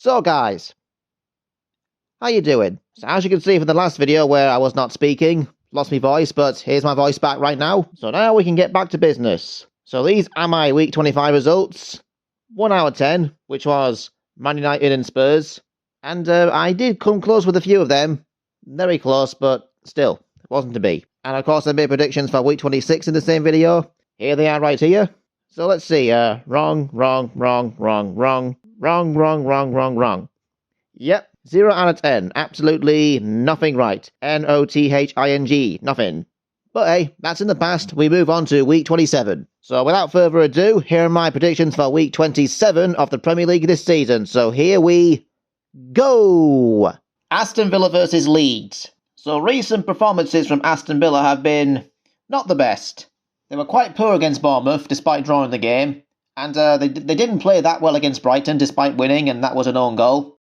So guys, how you doing? So as you can see from the last video where I was not speaking, lost my voice, but here's my voice back right now. So now we can get back to business. So these are my week 25 results. 1 out of 10, which was Man United and Spurs. And I did come close with a few of them. Very close, but still, it wasn't to be. And of course I made predictions for week 26 in the same video. Here they are right here. So let's see, wrong. Yep, 0 out of 10. Absolutely nothing right. Nothing. Nothing. But hey, that's in the past. We move on to week 27. So without further ado, here are my predictions for week 27 of the Premier League this season. So here we go. Aston Villa versus Leeds. So recent performances from Aston Villa have been not the best. They were quite poor against Bournemouth despite drawing the game. And they didn't play that well against Brighton despite winning, and that was an own goal.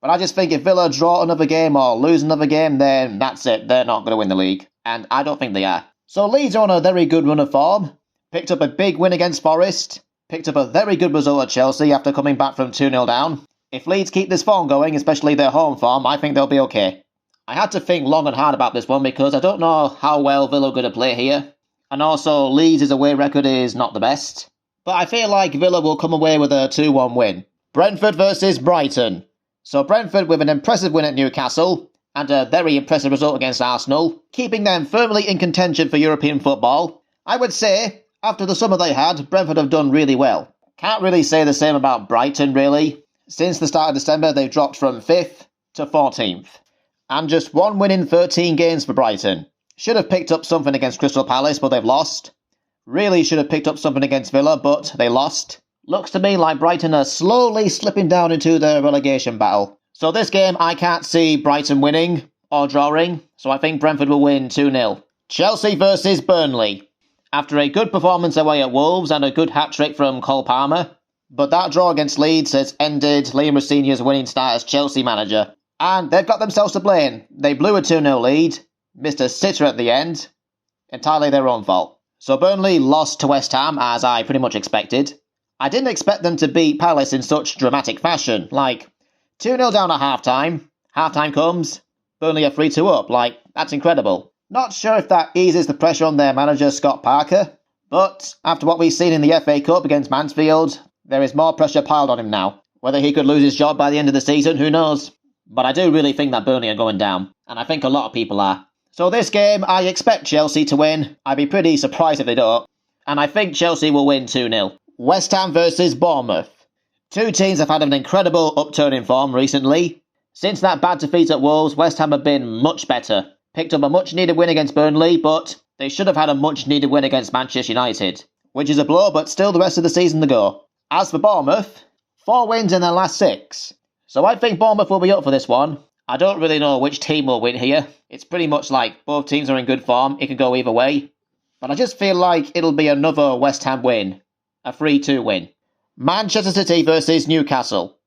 But I just think if Villa draw another game or lose another game, then that's it. They're not going to win the league. And I don't think they are. So Leeds are on a very good run of form. Picked up a big win against Forest. Picked up a very good result at Chelsea after coming back from 2-0 down. If Leeds keep this form going, especially their home form, I think they'll be okay. I had to think long and hard about this one because I don't know how well Villa are going to play here. And also, Leeds' away record is not the best. But I feel like Villa will come away with a 2-1 win. Brentford versus Brighton. So Brentford with an impressive win at Newcastle, and a very impressive result against Arsenal, keeping them firmly in contention for European football. I would say, after the summer they had, Brentford have done really well. Can't really say the same about Brighton, really. Since the start of December, they've dropped from 5th to 14th. And just one win in 13 games for Brighton. Should have picked up something against Crystal Palace, but they've lost. Really should have picked up something against Villa, but they lost. Looks to me like Brighton are slowly slipping down into the relegation battle. So this game, I can't see Brighton winning or drawing, so I think Brentford will win 2-0. Chelsea versus Burnley. After a good performance away at Wolves and a good hat-trick from Cole Palmer, but that draw against Leeds has ended Liam Rosenior's winning start as Chelsea manager. And they've got themselves to blame. They blew a 2-0 lead, missed a sitter at the end, entirely their own fault. So Burnley lost to West Ham, as I pretty much expected. I didn't expect them to beat Palace in such dramatic fashion, like 2-0 down at half-time. Half-time comes, Burnley are 3-2 up, like, that's incredible. Not sure if that eases the pressure on their manager Scott Parker, but after what we've seen in the FA Cup against Mansfield, there is more pressure piled on him now. Whether he could lose his job by the end of the season, who knows? But I do really think that Burnley are going down, and I think a lot of people are. So this game, I expect Chelsea to win. I'd be pretty surprised if they don't. And I think Chelsea will win 2-0. West Ham versus Bournemouth. Two teams have had an incredible upturn in form recently. Since that bad defeat at Wolves, West Ham have been much better. Picked up a much-needed win against Burnley, but they should have had a much-needed win against Manchester United. Which is a blow, but still the rest of the season to go. As for Bournemouth, 4 wins in their last 6. So I think Bournemouth will be up for this one. I don't really know which team will win here. It's pretty much like both teams are in good form. It could go either way. But I just feel like it'll be another West Ham win. A 3-2 win. Manchester City versus Newcastle.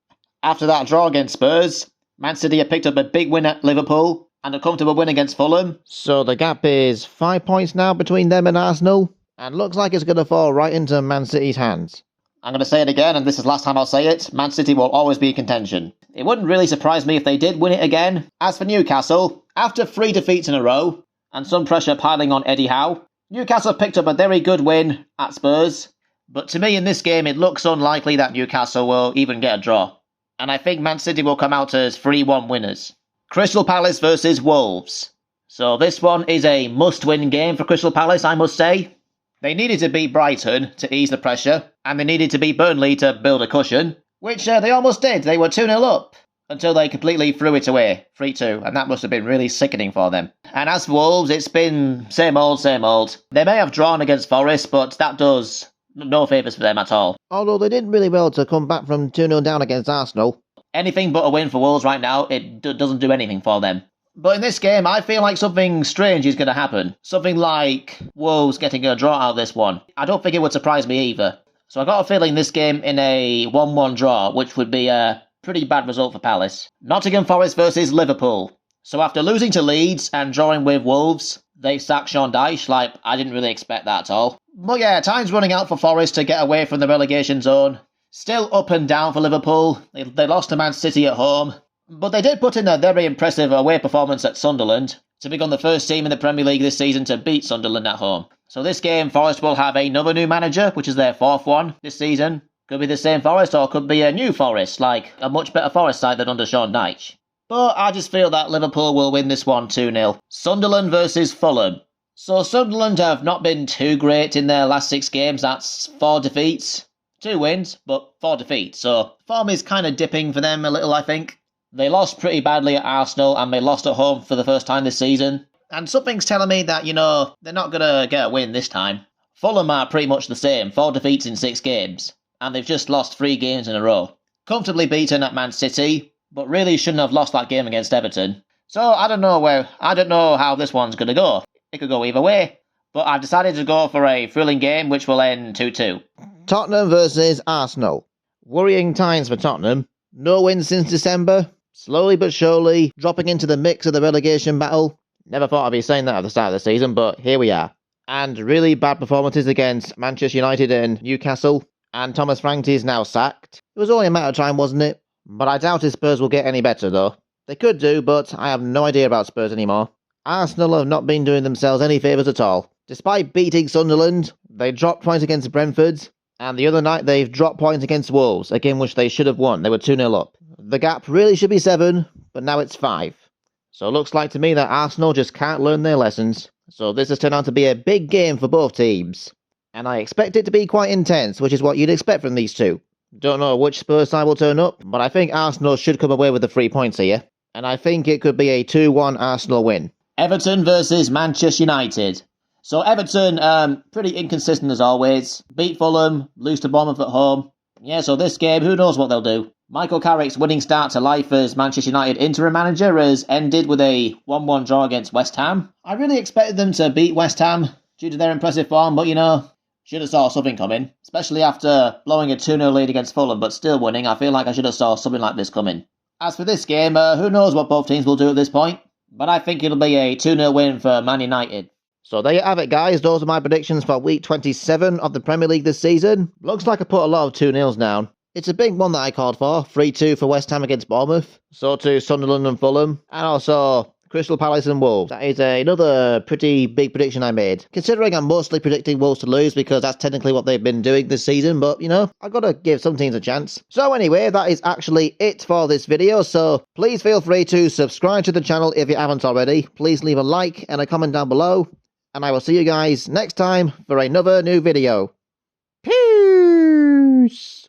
After that draw against Spurs, Man City have picked up a big win at Liverpool and a comfortable win against Fulham. So the gap is 5 points now between them and Arsenal. And looks like it's going to fall right into Man City's hands. I'm going to say it again, and this is the last time I'll say it. Man City will always be in contention. It wouldn't really surprise me if they did win it again. As for Newcastle, after 3 defeats in a row, and some pressure piling on Eddie Howe, Newcastle picked up a very good win at Spurs. But to me in this game, it looks unlikely that Newcastle will even get a draw. And I think Man City will come out as 3-1 winners. Crystal Palace versus Wolves. So this one is a must-win game for Crystal Palace, I must say. They needed to beat Brighton to ease the pressure, and they needed to beat Burnley to build a cushion, which they almost did. They were 2-0 up, until they completely threw it away, 3-2, and that must have been really sickening for them. And as for Wolves, it's been same old, same old. They may have drawn against Forest, but that does no favours for them at all. Although they did really well to come back from 2-0 down against Arsenal. Anything but a win for Wolves right now, it doesn't do anything for them. But in this game, I feel like something strange is going to happen. Something like Wolves getting a draw out of this one. I don't think it would surprise me either. So I got a feeling this game in a 1-1 draw, which would be a pretty bad result for Palace. Nottingham Forest versus Liverpool. So after losing to Leeds and drawing with Wolves, they sacked Sean Dyche. Like, I didn't really expect that at all. But yeah, time's running out for Forest to get away from the relegation zone. Still up and down for Liverpool. They lost to Man City at home, but they did put in a very impressive away performance at Sunderland to become the first team in the Premier League this season to beat Sunderland at home. So this game, Forest will have another new manager, which is their fourth one this season. Could be the same Forest or could be a new Forest, like a much better Forest side than under Sean Dyche. But I just feel that Liverpool will win this one 2-0. Sunderland versus Fulham. So Sunderland have not been too great in their last 6 games. That's 4 defeats. 2 wins, but 4 defeats. So form is kind of dipping for them a little, I think. They lost pretty badly at Arsenal and they lost at home for the first time this season. And something's telling me that, they're not going to get a win this time. Fulham are pretty much the same. 4 defeats in 6 games. And they've just lost 3 games in a row. Comfortably beaten at Man City, but really shouldn't have lost that game against Everton. So I don't know how this one's going to go. It could go either way. But I've decided to go for a thrilling game which will end 2-2. Tottenham versus Arsenal. Worrying times for Tottenham. No wins since December. Slowly but surely dropping into the mix of the relegation battle. Never thought I'd be saying that at the start of the season, but here we are. And really bad performances against Manchester United and Newcastle. And Thomas Frank is now sacked. It was only a matter of time, wasn't it? But I doubt if Spurs will get any better, though. They could do, but I have no idea about Spurs anymore. Arsenal have not been doing themselves any favours at all. Despite beating Sunderland, they dropped points against Brentford, and the other night they've dropped points against Wolves, a game which they should have won. They were 2-0 up. The gap really should be 7, but now it's 5. So it looks like to me that Arsenal just can't learn their lessons. So this has turned out to be a big game for both teams. And I expect it to be quite intense, which is what you'd expect from these two. Don't know which Spurs side will turn up, but I think Arsenal should come away with the 3 points here. And I think it could be a 2-1 Arsenal win. Everton versus Manchester United. So Everton, pretty inconsistent as always. Beat Fulham, lose to Bournemouth at home. Yeah, so this game, who knows what they'll do. Michael Carrick's winning start to life as Manchester United interim manager has ended with a 1-1 draw against West Ham. I really expected them to beat West Ham due to their impressive form, but should have saw something coming, especially after blowing a 2-0 lead against Fulham, but still winning. I feel like I should have saw something like this coming. As for this game, who knows what both teams will do at this point, but I think it'll be a 2-0 win for Man United. So there you have it, guys. Those are my predictions for week 27 of the Premier League this season. Looks like I put a lot of 2-0s down. It's a big one that I called for. 3-2 for West Ham against Bournemouth. So too Sunderland and Fulham. And also Crystal Palace and Wolves. That is another pretty big prediction I made. Considering I'm mostly predicting Wolves to lose because that's technically what they've been doing this season. But, I've got to give some teams a chance. So anyway, that is actually it for this video. So please feel free to subscribe to the channel if you haven't already. Please leave a like and a comment down below. And I will see you guys next time for another new video. Peace!